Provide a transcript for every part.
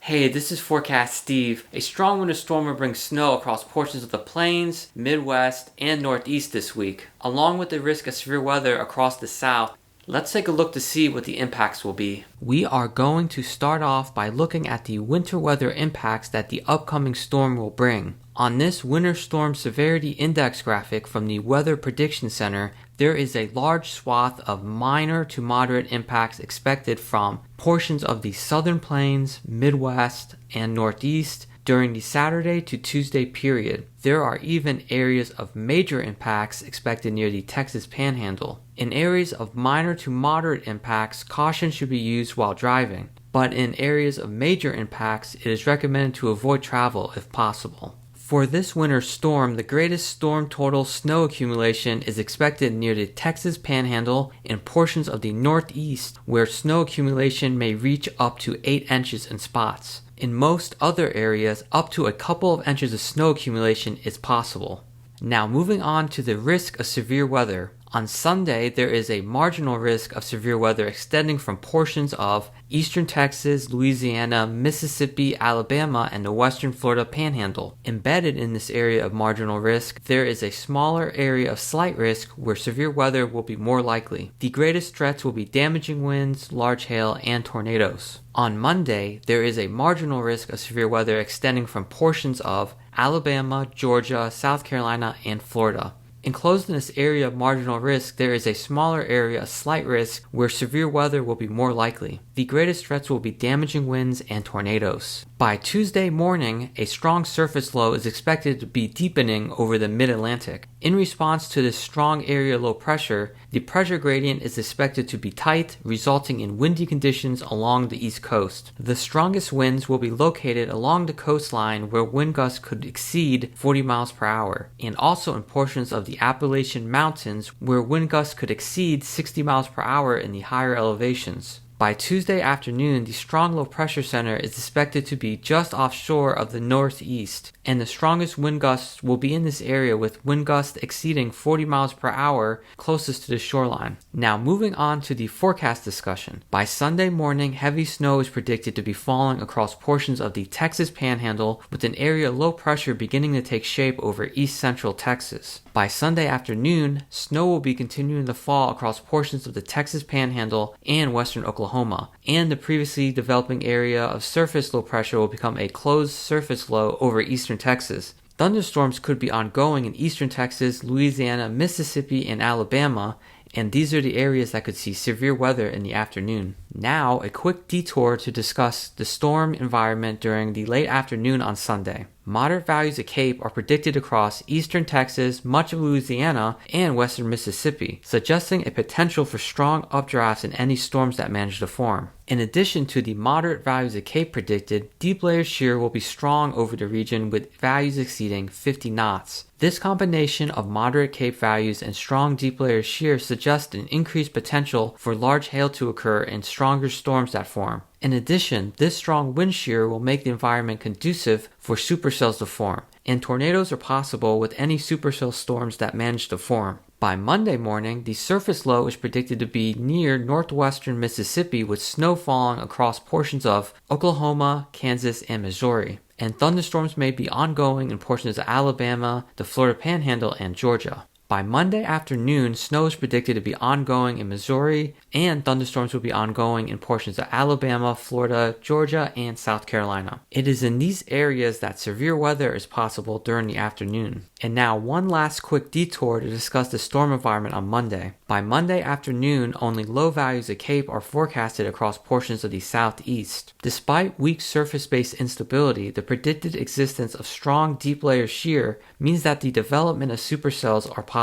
Hey, this is Forecast Steve. A strong winter storm will bring snow across portions of the plains, Midwest, and Northeast this week, along with the risk of severe weather across the South. Let's take a look to see what the impacts will be. We are going to start off by looking at the winter weather impacts that the upcoming storm will bring. On this Winter Storm Severity Index graphic from the Weather Prediction Center, there is a large swath of minor to moderate impacts expected from portions of the Southern Plains, Midwest, and Northeast during the Saturday to Tuesday period. There are even areas of major impacts expected near the Texas Panhandle. In areas of minor to moderate impacts, caution should be used while driving, but in areas of major impacts, it is recommended to avoid travel if possible. For this winter storm, the greatest storm total snow accumulation is expected near the Texas Panhandle and portions of the Northeast, where snow accumulation may reach up to 8 inches in spots. In most other areas, up to a couple of inches of snow accumulation is possible. Now moving on to the risk of severe weather. On Sunday, there is a marginal risk of severe weather extending from portions of eastern Texas, Louisiana, Mississippi, Alabama, and the western Florida Panhandle. Embedded in this area of marginal risk, there is a smaller area of slight risk where severe weather will be more likely. The greatest threats will be damaging winds, large hail, and tornadoes. On Monday, there is a marginal risk of severe weather extending from portions of Alabama, Georgia, South Carolina, and Florida. Enclosed in this area of marginal risk, there is a smaller area of slight risk where severe weather will be more likely. The greatest threats will be damaging winds and tornadoes. By Tuesday morning, a strong surface low is expected to be deepening over the mid-Atlantic. In response to this strong area low pressure, the pressure gradient is expected to be tight, resulting in windy conditions along the east coast. The strongest winds will be located along the coastline where wind gusts could exceed 40 miles per hour, and also in portions of the Appalachian Mountains where wind gusts could exceed 60 miles per hour in the higher elevations. By Tuesday afternoon, the strong low pressure center is expected to be just offshore of the northeast, and the strongest wind gusts will be in this area with wind gusts exceeding 40 miles per hour closest to the shoreline. Now moving on to the forecast discussion. By Sunday morning, heavy snow is predicted to be falling across portions of the Texas Panhandle with an area low pressure beginning to take shape over east central Texas. By Sunday afternoon, snow will be continuing to fall across portions of the Texas Panhandle and western Oklahoma, and the previously developing area of surface low pressure will become a closed surface low over eastern Texas. Thunderstorms could be ongoing in eastern Texas, Louisiana, Mississippi, and Alabama, and these are the areas that could see severe weather in the afternoon. Now, a quick detour to discuss the storm environment during the late afternoon on Sunday. Moderate values of CAPE are predicted across eastern Texas, much of Louisiana, and western Mississippi, suggesting a potential for strong updrafts in any storms that manage to form. In addition to the moderate values of CAPE predicted, deep layer shear will be strong over the region with values exceeding 50 knots. This combination of moderate CAPE values and strong deep layer shear suggests an increased potential for large hail to occur and stronger storms that form. In addition, this strong wind shear will make the environment conducive for supercells to form, and tornadoes are possible with any supercell storms that manage to form. By Monday morning, the surface low is predicted to be near northwestern Mississippi with snow falling across portions of Oklahoma, Kansas, and Missouri, and thunderstorms may be ongoing in portions of Alabama, the Florida Panhandle, and Georgia. By Monday afternoon, snow is predicted to be ongoing in Missouri, and thunderstorms will be ongoing in portions of Alabama, Florida, Georgia, and South Carolina. It is in these areas that severe weather is possible during the afternoon. And now one last quick detour to discuss the storm environment on Monday. By Monday afternoon, only low values of CAPE are forecasted across portions of the southeast. Despite weak surface-based instability, the predicted existence of strong deep layer shear means that the development of supercells are possible.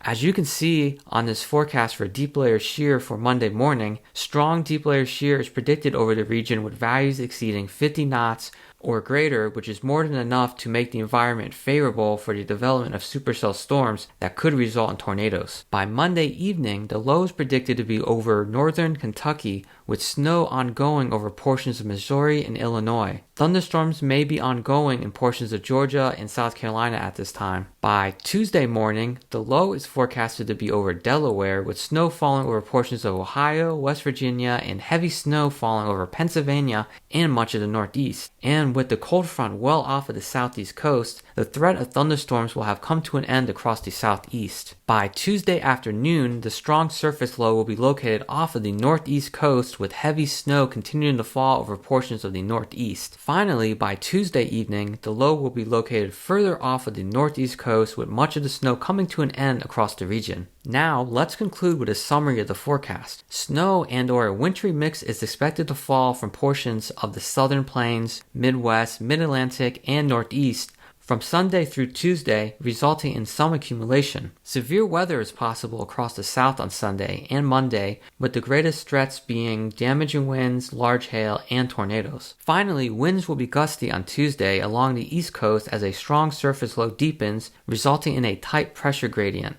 As you can see on this forecast for deep layer shear for Monday morning, strong deep layer shear is predicted over the region with values exceeding 50 knots or greater, which is more than enough to make the environment favorable for the development of supercell storms that could result in tornadoes. By Monday evening, the low is predicted to be over northern Kentucky with snow ongoing over portions of Missouri and Illinois. Thunderstorms may be ongoing in portions of Georgia and South Carolina at this time. By Tuesday morning, the low is forecasted to be over Delaware, with snow falling over portions of Ohio, West Virginia, and heavy snow falling over Pennsylvania and much of the Northeast. And with the cold front well off of the southeast coast, the threat of thunderstorms will have come to an end across the southeast. By Tuesday afternoon, the strong surface low will be located off of the northeast coast, with heavy snow continuing to fall over portions of the northeast. Finally, by Tuesday evening, the low will be located further off of the northeast coast, with much of the snow coming to an end across the region. Now, let's conclude with a summary of the forecast. Snow and/or a wintry mix is expected to fall from portions of the southern plains, Midwest, Mid-Atlantic, and Northeast from Sunday through Tuesday, resulting in some accumulation. Severe weather is possible across the South on Sunday and Monday, with the greatest threats being damaging winds, large hail, and tornadoes. Finally, winds will be gusty on Tuesday along the East Coast as a strong surface low deepens, resulting in a tight pressure gradient.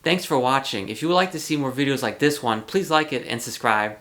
Thanks for watching. If you would like to see more videos like this one, please like it and subscribe.